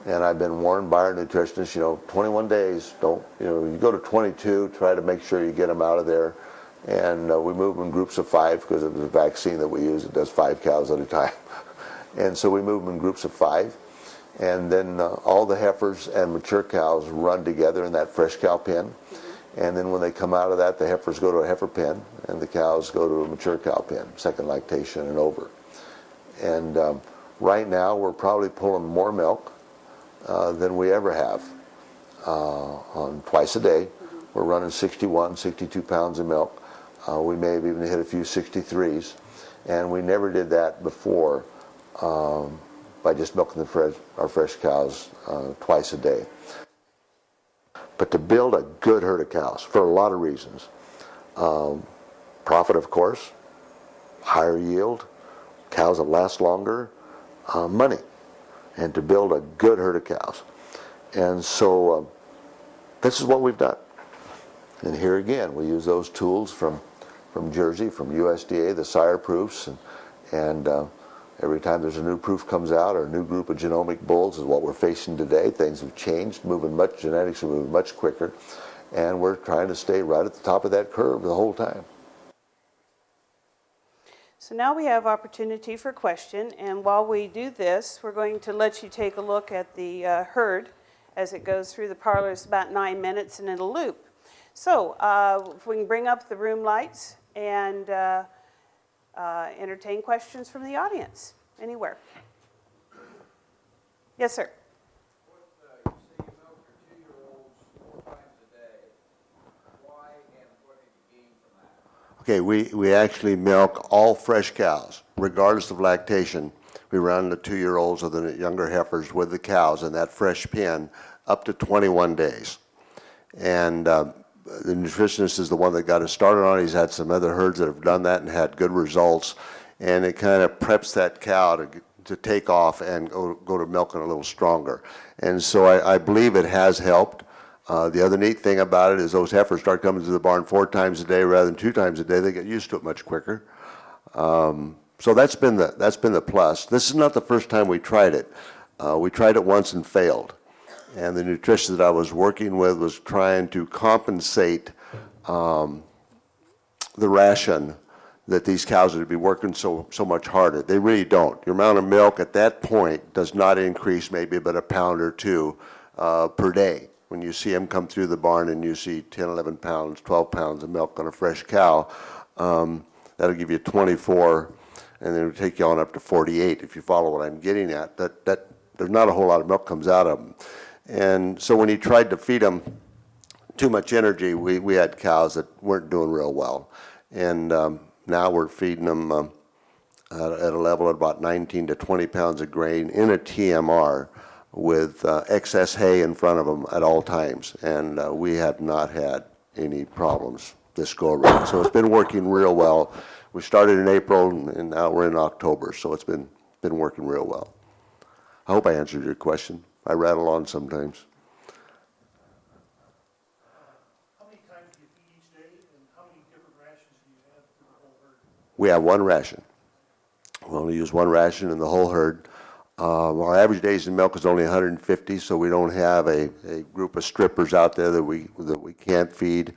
And I've been warned by our nutritionist, 21 days, don't, you go to 22, try to make sure you get them out of there. And we move them in groups of 5 because of the vaccine that we use. It does 5 cows at a time. And so we move them in groups of 5. And then all the heifers and mature cows run together in that fresh cow pen. And then when they come out of that, the heifers go to a heifer pen, and the cows go to a mature cow pen, second lactation and over. And right now, we're probably pulling more milk than we ever have on twice a day. We're running 61, 62 pounds of milk. We may have even hit a few 63s. And we never did that before by just milking our fresh cows twice a day. But to build a good herd of cows, for a lot of reasons. Profit, of course, higher yield, cows that last longer, money, and to build a good herd of cows. And so this is what we've done. And here again, we use those tools from Jersey, from USDA, the sire proofs, and every time there's a new proof comes out or a new group of genomic bulls is what we're facing today. Things have changed, genetics are moving much quicker, and we're trying to stay right at the top of that curve the whole time. So now we have opportunity for question, and while we do this, we're going to let you take a look at the herd as it goes through the parlor. It's about 9 minutes and it'll loop. So if we can bring up the room lights and entertain questions from the audience, anywhere. Yes, sir. You say you milk your 2-year-olds 4 times a day. Why and what have you gained from that? Okay, we actually milk all fresh cows, regardless of lactation. We run the 2-year-olds or the younger heifers with the cows in that fresh pen up to 21 days. And the nutritionist is the one that got us started on it. He's had some other herds that have done that and had good results. And it kind of preps that cow to take off and go to milking a little stronger. And so I believe it has helped. The other neat thing about it is those heifers start coming to the barn 4 times a day rather than 2 times a day. They get used to it much quicker. So that's been the plus. This is not the first time we tried it. We tried it once and failed. And the nutritionist that I was working with was trying to compensate the ration that these cows would be working so much harder. They really don't. Your amount of milk at that point does not increase maybe but a pound or 2 per day. When you see them come through the barn and you see 10, 11 pounds, 12 pounds of milk on a fresh cow, that'll give you 24, and then it'll take you on up to 48 if you follow what I'm getting at. That there's not a whole lot of milk comes out of them. And so when he tried to feed them too much energy, we had cows that weren't doing real well. And now we're feeding them at a level of about 19 to 20 pounds of grain in a TMR with excess hay in front of them at all times. And we have not had any problems this go around. So it's been working real well. We started in April and now we're in October, so it's been working real well. I hope I answered your question. I rattle on sometimes. How many times do you feed each day, and how many different rations do you have for the whole herd? We have one ration. We only use one ration in the whole herd. Our average days in milk is only 150, so we don't have a group of strippers out there that we can't feed.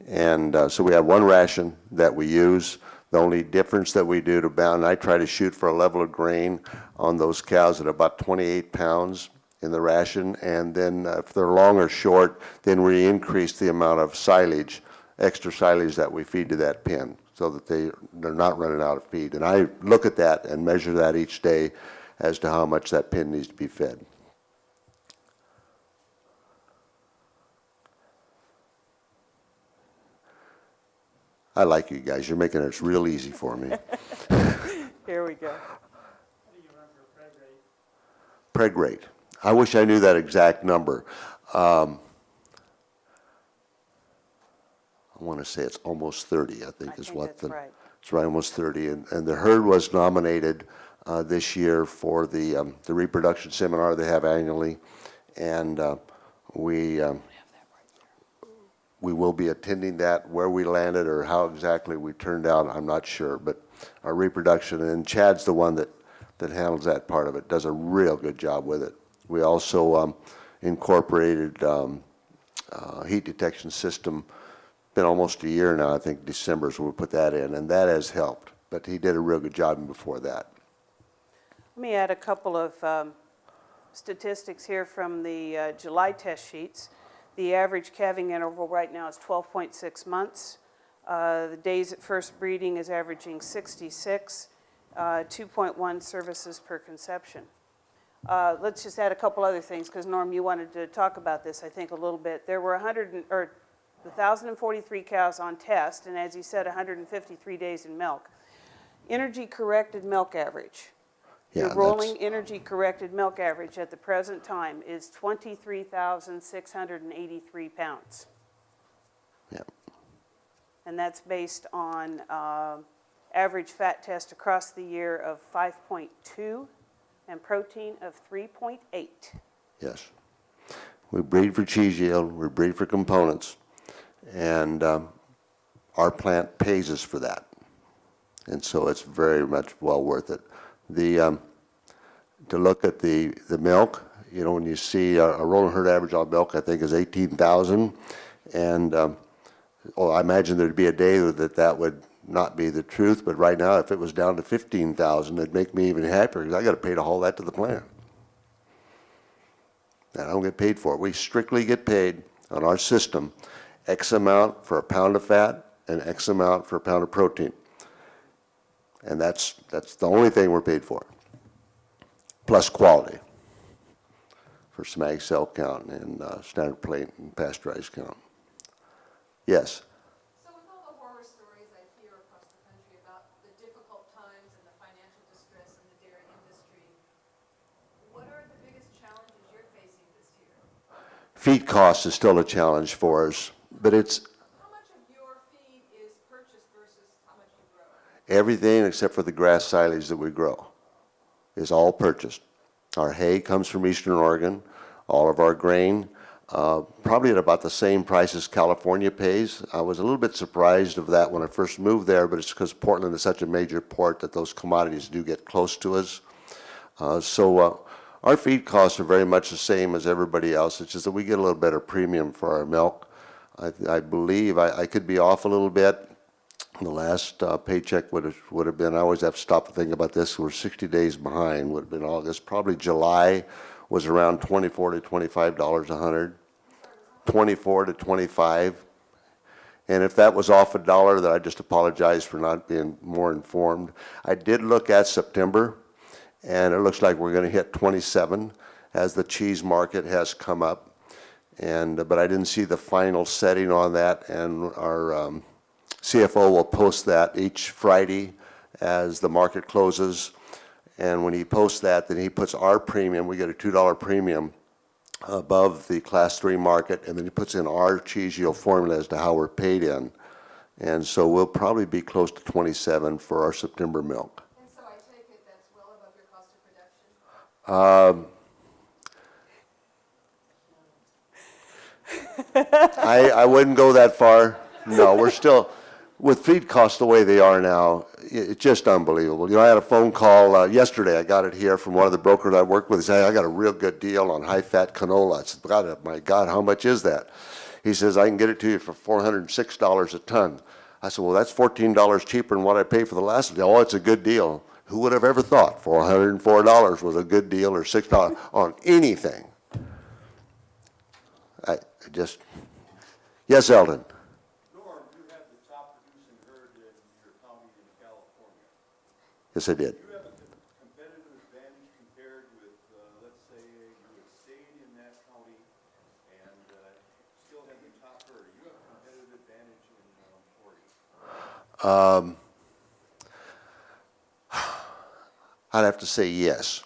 And so we have one ration that we use. The only difference that we do to bound, I try to shoot for a level of grain on those cows at about 28 pounds in the ration, and then if they're long or short, then we increase the amount of silage, extra silage that we feed to that pen so that they're not running out of feed. And I look at that and measure that each day as to how much that pen needs to be fed. I like you guys. You're making it real easy for me. Here we go. What do you run for a preg rate? Preg rate. I wish I knew that exact number. I want to say it's almost 30, I think is what that's right. it's right, almost 30. And the herd was nominated this year for the reproduction seminar they have annually. And we will be attending that. Where we landed or how exactly we turned out, I'm not sure. But our reproduction, and Chad's the one that handles that part of it, does a real good job with it. We also incorporated heat detection system been almost a year now, I think December is when we put that in, and that has helped. But he did a real good job before that. Let me add a couple of statistics here from the July test sheets. The average calving interval right now is 12.6 months. The days at first breeding is averaging 66, 2.1 services per conception. Let's just add a couple other things, because Norm, you wanted to talk about this, I think, a little bit. There were 1,043 cows on test, and as he said, 153 days in milk. Energy-corrected milk average. Yeah, The rolling energy-corrected milk average at the present time is 23,683 pounds. Yeah. And that's based on average fat test across the year of 5.2 and protein of 3.8. Yes. We breed for cheese yield, we breed for components, and our plant pays us for that. And so it's very much well worth it. To look at the milk, you know, when you see a rolling herd average on milk, I think is 18,000, and I imagine there'd be a day that would not be the truth, but right now, if it was down to 15,000, it'd make me even happier, because I got to pay to haul that to the plant. And I don't get paid for it. We strictly get paid on our system X amount for a pound of fat and X amount for a pound of protein. And that's the only thing we're paid for, plus quality for SMAG cell count and standard plate and pasteurized count. Yes? So with all the horror stories I hear across the country about the difficult times and the financial distress in the dairy industry, what are the biggest challenges you're facing this year? Feed cost is still a challenge for us, but it's How much of your feed is purchased versus how much you grow? everything except for the grass silage that we grow is all purchased. Our hay comes from Eastern Oregon, all of our grain, probably at about the same price as California pays. I was a little bit surprised of that when I first moved there, but it's because Portland is such a major port that those commodities do get close to us. Our feed costs are very much the same as everybody else. It's just that we get a little better premium for our milk. I believe, I could be off a little bit. The last paycheck would have been, I always have to stop and think about this, we're 60 days behind, would have been August. Probably July was around $24 to $25 a hundred. 24 to 25. And if that was off $1, then I just apologize for not being more informed. I did look at September, and it looks like we're going to hit 27 as the cheese market has come up. But I didn't see the final setting on that, and our CFO will post that each Friday as the market closes. And when he posts that, then he puts our premium, we get a $2 premium above the class 3 market, and then he puts in our cheese yield formula as to how we're paid in. And so we'll probably be close to 27 for our September milk. And so I take it that's well above your cost of production? I wouldn't go that far. No, we're still, with feed costs the way they are now, it's just unbelievable. You know, I had a phone call yesterday. I got it here from one of the brokers I work with. He said, "Hey, I got a real good deal on high-fat canola." I said, "God, my God, how much is that?" He says, "I can get it to you for $406 a ton." I said, "Well, that's $14 cheaper than what I paid for the last one." "Oh, it's a good deal." Who would have ever thought $404 was a good deal, or $6 on anything? I just, yes, Eldon. Norm, you had the top producing herd in your county in California. Yes, I did. Do you have a competitive advantage compared with, let's say, you had stayed in that county and still had the top herd? You have a competitive advantage in Oregon? I'd have to say yes.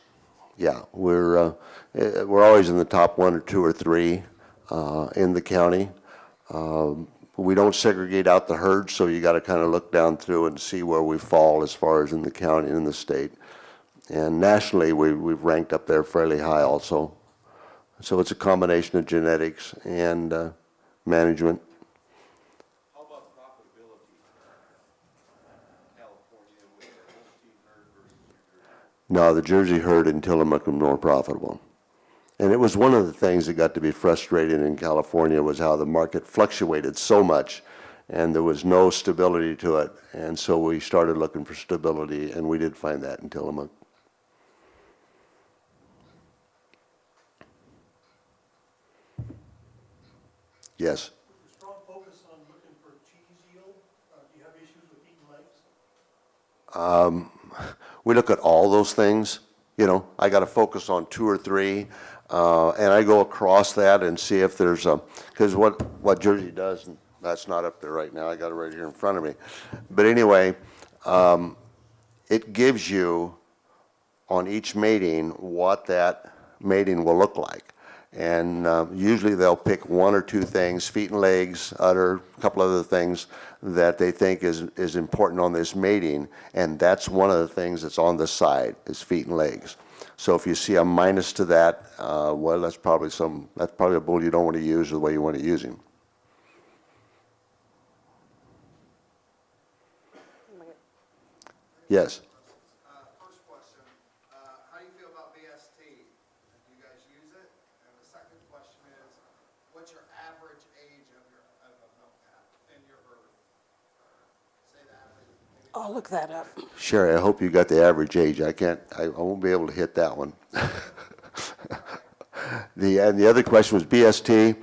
Yeah, we're always in the top 1 or 2 or 3 in the county. We don't segregate out the herd, so you got to kind of look down through and see where we fall as far as in the county and in the state. And nationally, we've ranked up there fairly high also. So it's a combination of genetics and management. How about profitability in California with the Holstein herd versus your Jersey? No, the Jersey herd in Tillamook are more profitable. And it was one of the things that got to be frustrating in California was how the market fluctuated so much. and there was no stability to it. And so we started looking for stability, and we did find that in Tillamook. Yes. With a strong focus on looking for cheese yield, do you have issues with eating legs? We look at all those things. You know, I got to focus on 2 or 3, and I go across that and see if there's a, because what Jersey does, and that's not up there right now, I got it right here in front of me. But anyway, it gives you on each mating what that mating will look like. And usually they'll pick 1 or 2 things, feet and legs, udder, a couple other things that they think is important on this mating, and that's one of the things that's on the side, is feet and legs. So if you see a minus to that, well, that's probably a bull you don't want to use the way you want to use him. Yes. First question, how do you feel about BST? Do you guys use it? And the second question is, what's your average age of a milk cow in your herd? Say the average. I'll look that up. Sherry, I hope you got the average age. I won't be able to hit that one. And the other question was BST.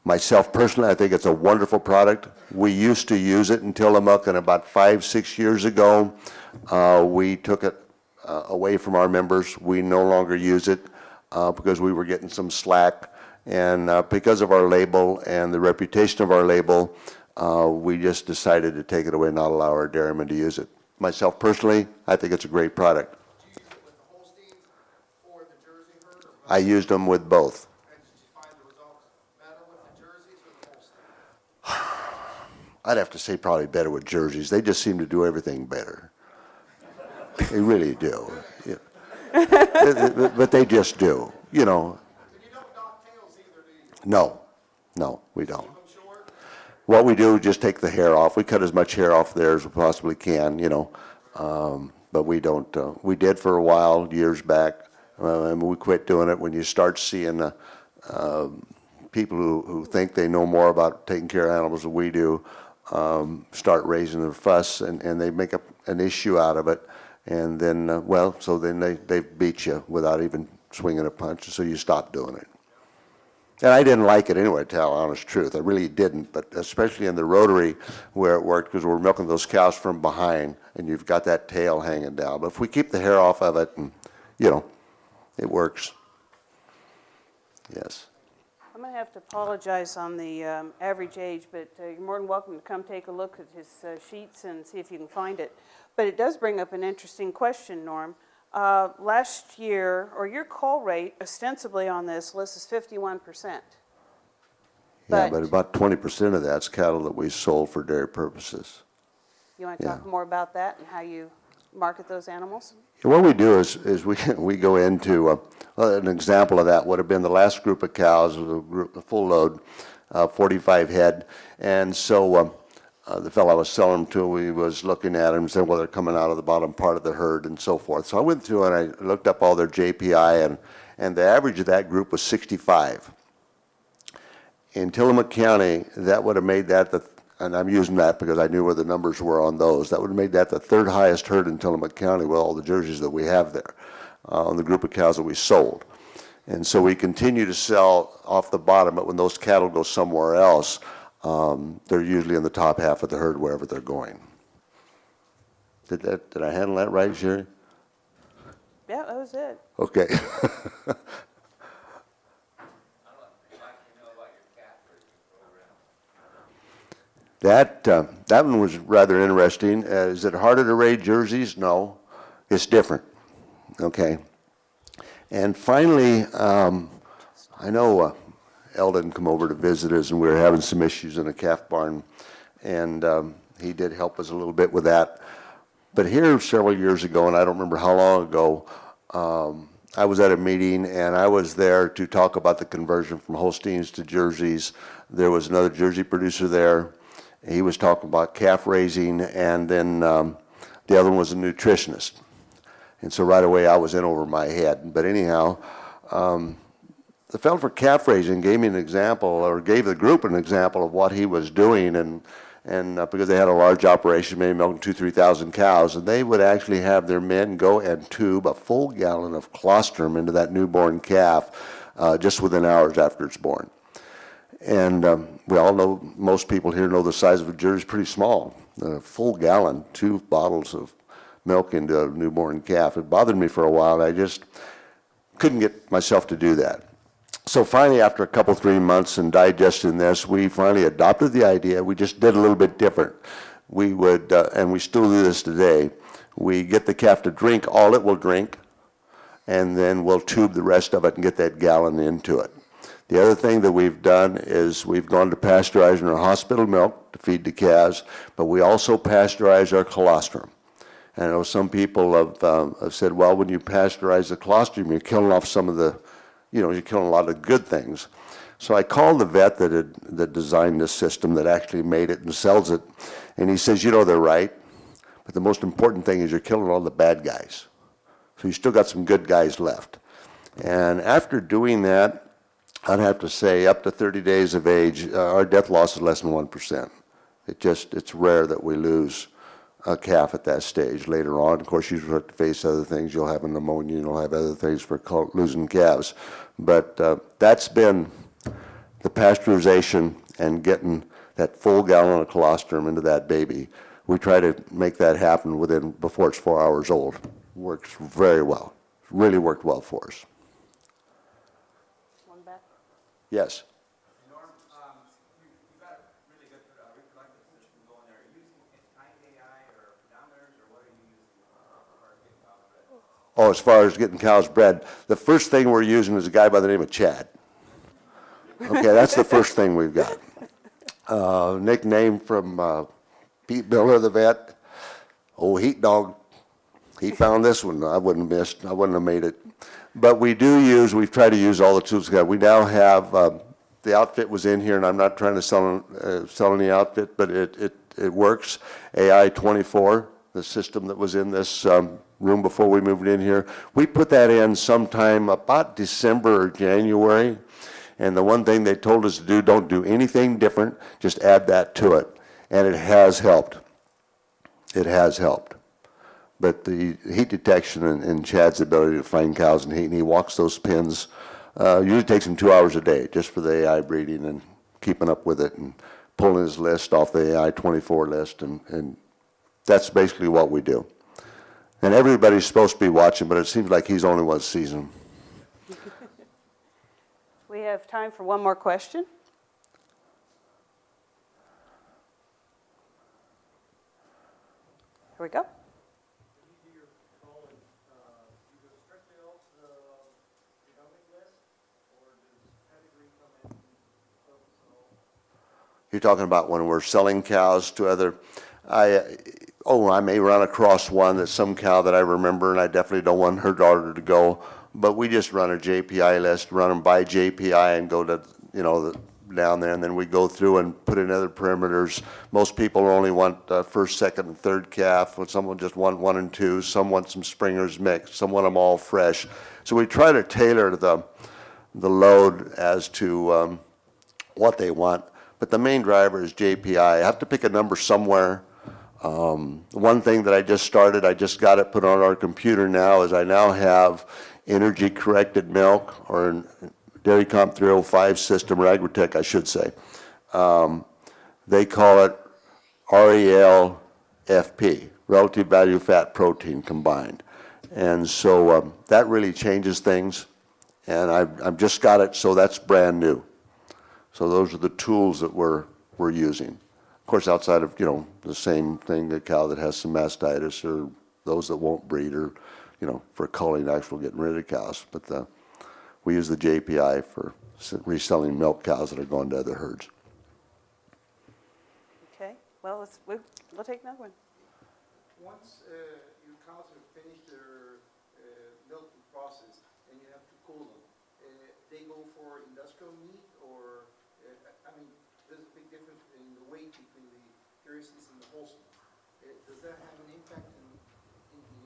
Myself personally, I think it's a wonderful product. We used to use it in Tillamook, and about 5-6 years ago, we took it away from our members. We no longer use it because we were getting some slack, and because of our label and the reputation of our label, we just decided to take it away and not allow our dairymen to use it. Myself personally, I think it's a great product. Do you use it with the Holsteins or the Jersey herd? Or both? I used them with both. And did you find the results better with the Jerseys or the Holsteins? I'd have to say probably better with jerseys. They just seem to do everything better. They really do. Yeah. But they just do, you know. But you don't dock tails either, do you? No, we don't. Keep them short? What we do is just take the hair off. We cut as much hair off there as we possibly can, you know. But we don't, we did for a while, years back, and we quit doing it. When you start seeing people who think they know more about taking care of animals than we do, start raising their fuss, and they make an issue out of it. And then, so then they beat you without even swinging a punch, so you stop doing it. And I didn't like it anyway, to tell the honest truth. I really didn't, but especially in the rotary where it worked, because we're milking those cows from behind, and you've got that tail hanging down. But if we keep the hair off of it, and, you know, it works. Yes. I'm going to have to apologize on the average age, but you're more than welcome to come take a look at his sheets and see if you can find it. But it does bring up an interesting question, Norm. Last year, or your call rate ostensibly on this list is 51%. Yeah, but about 20% of that's cattle that we sold for dairy purposes. You want to talk more about that and how you market those animals? What we do is we go into, an example of that would have been the last group of cows, a full load, 45 head. And so the fellow I was selling them to, we was looking at them and said, well, they're coming out of the bottom part of the herd and so forth. So I went through and I looked up all their JPI, and the average of that group was 65. In Tillamook County, that would have made that and I'm using that because I knew where the numbers were on those, that would have made that the 3rd highest herd in Tillamook County with all the jerseys that we have there on the group of cows that we sold. And so we continue to sell off the bottom, but when those cattle go somewhere else, they're usually in the top half of the herd wherever they're going. Did I handle that right, Sherry? Yeah, that was it. Okay. That one was rather interesting. Is it harder to raise jerseys? No, it's different. Okay. And finally, I know Eldon come over to visit us, and we were having some issues in a calf barn, and he did help us a little bit with that. But here several years ago, and I don't remember how long ago, I was at a meeting, and I was there to talk about the conversion from Holsteins to jerseys. There was another jersey producer there. He was talking about calf raising, and then the other one was a nutritionist. And so right away I was in over my head. But anyhow, the fellow for calf raising gave me an example, or gave the group an example of what he was doing, and and because they had a large operation, maybe milking 2,000 to 3,000 cows, and they would actually have their men go and tube a full gallon of colostrum into that newborn calf just within hours after it's born. And we all know, most people here know the size of a Jersey is pretty small. A full gallon, 2 bottles of milk into a newborn calf. It bothered me for a while. I just couldn't get myself to do that. So finally, after a couple, 3 months and digesting this, we finally adopted the idea. We just did a little bit different. We would, and we still do this today, we get the calf to drink all it will drink, and then we'll tube the rest of it and get that gallon into it. The other thing that we've done is we've gone to pasteurizing our hospital milk to feed the calves, but we also pasteurize our colostrum. And I know some people have said, well, when you pasteurize the colostrum, you're killing off some of the, you're killing a lot of good things. So I called the vet that designed this system, that actually made it and sells it, and he says, they're right, but the most important thing is you're killing all the bad guys. So you still got some good guys left. And after doing that, I'd have to say up to 30 days of age, our death loss is less than 1%. It's rare that we lose a calf at that stage. Later on, of course, you have to face other things. You'll have a pneumonia, you'll have other things for losing calves. But that's been the pasteurization and getting that full gallon of colostrum into that baby. We try to make that happen before it's 4 hours old. Works very well. Really worked well for us. One back. Yes. Norm, you've got a really good reproductive system going there. Are you using kind AI or pedometers, or what are you using for getting cows bred? Oh, as far as getting cows bred, the first thing we're using is a guy by the name of Chad. Okay, that's the first thing we've got. Nickname from Pete Miller, the vet. Oh, Heat Dog. He found this one. I wouldn't have made it. But we've tried to use all the tools we got. We now have, the outfit was in here, and I'm not trying to sell any outfit, but it works. AI 24, the system that was in this room before we moved in here. We put that in sometime about December or January. And the one thing they told us to do, don't do anything different, just add that to it. And it has helped. It has helped. But the heat detection and Chad's ability to find cows in heat, and he walks those pins, usually takes him 2 hours a day just for the AI breeding and keeping up with it and pulling his list off the AI 24 list, and that's basically what we do. And everybody's supposed to be watching, but it seems like he's the only one season. We have time for one more question. Here we go. You're talking about when we're selling cows to other, I may run across one that's some cow that I remember, and I definitely don't want her daughter to go, but we just run a JPI list, run them by JPI and go to, down there, and then we go through and put in other perimeters. Most people only want first, second, and third calf, and some will just want 1 and 2, some want some springers mixed, some want them all fresh. So we try to tailor the load as to what they want. But the main driver is JPI. I have to pick a number somewhere. One thing that I just got it put on our computer now, is I now have energy corrected milk, or Dairy Comp 305 system, or Agritech, I should say. They call it REL-FP, relative value fat protein combined. And so that really changes things. And I've just got it, so that's brand new. So those are the tools that we're using. Of course, outside of, the same thing, a cow that has some mastitis, or those that won't breed, or, for culling, actual getting rid of cows. But we use the JPI for reselling milk cows that are going to other herds. Okay, well, we'll take another one. Once your cows have finished their milking process and you have to cool them, they go for industrial meat, or, there's a big difference in the weight between the Jerseys and the Holsteins. Does that have an impact in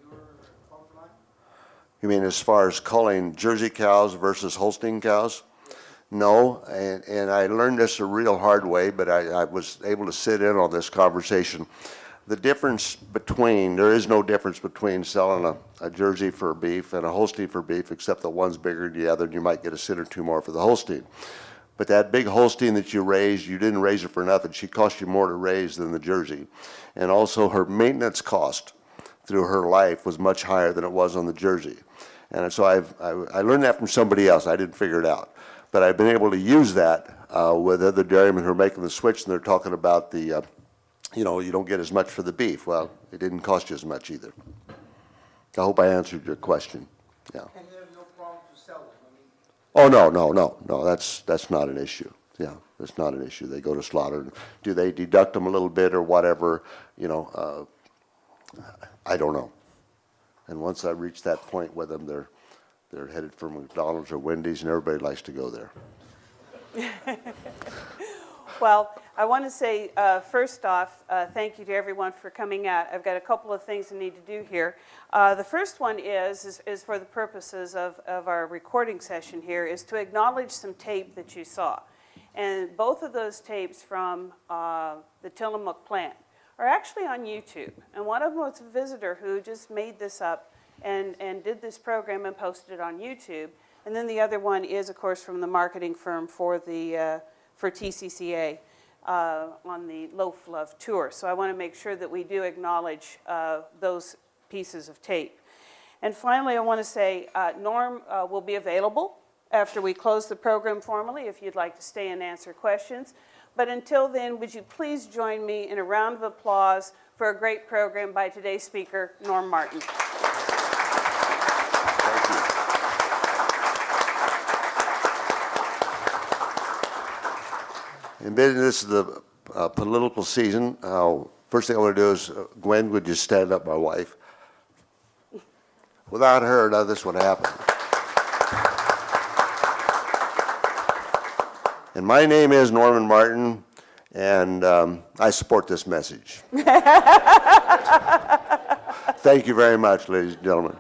your hog line? You mean as far as culling Jersey cows versus Holstein cows? No, and I learned this a real hard way, but I was able to sit in on this conversation. The difference between, there is no difference between selling a Jersey for beef and a Holstein for beef, except that one's bigger than the other, and you might get a cent or two more for the Holstein. But that big Holstein that you raised, you didn't raise it for nothing. She cost you more to raise than the Jersey. And also her maintenance cost through her life was much higher than it was on the Jersey. And so I learned that from somebody else. I didn't figure it out. But I've been able to use that with other dairymen who are making the switch, and they're talking about the, you know, you don't get as much for the beef. Well, it didn't cost you as much either. I hope I answered your question. Yeah. And there's no problem to sell them, I mean. Oh, no, that's not an issue. Yeah, that's not an issue. They go to slaughter. Do they deduct them a little bit or whatever? You know, I don't know. And once I reach that point with them, they're headed for McDonald's or Wendy's, and everybody likes to go there. Well, I want to say, first off, thank you to everyone for coming out. I've got a couple of things I need to do here. The first one is for the purposes of our recording session here, is to acknowledge some tape that you saw. And both of those tapes from the Tillamook plant are actually on YouTube. And one of them was a visitor who just made this up and did this program and posted it on YouTube. And then the other one is, of course, from the marketing firm for TCCA on the Loaf Love Tour. So I want to make sure that we do acknowledge those pieces of tape. And finally, I want to say Norm will be available after we close the program formally if you'd like to stay and answer questions. But until then, would you please join me in a round of applause for a great program by today's speaker, Norm Martin. And being this is the political season, first thing I want to do is, Gwen, would you stand up, my wife? Without her, none of this would happen. And my name is Norman Martin, and I support this message. Thank you very much, ladies and gentlemen.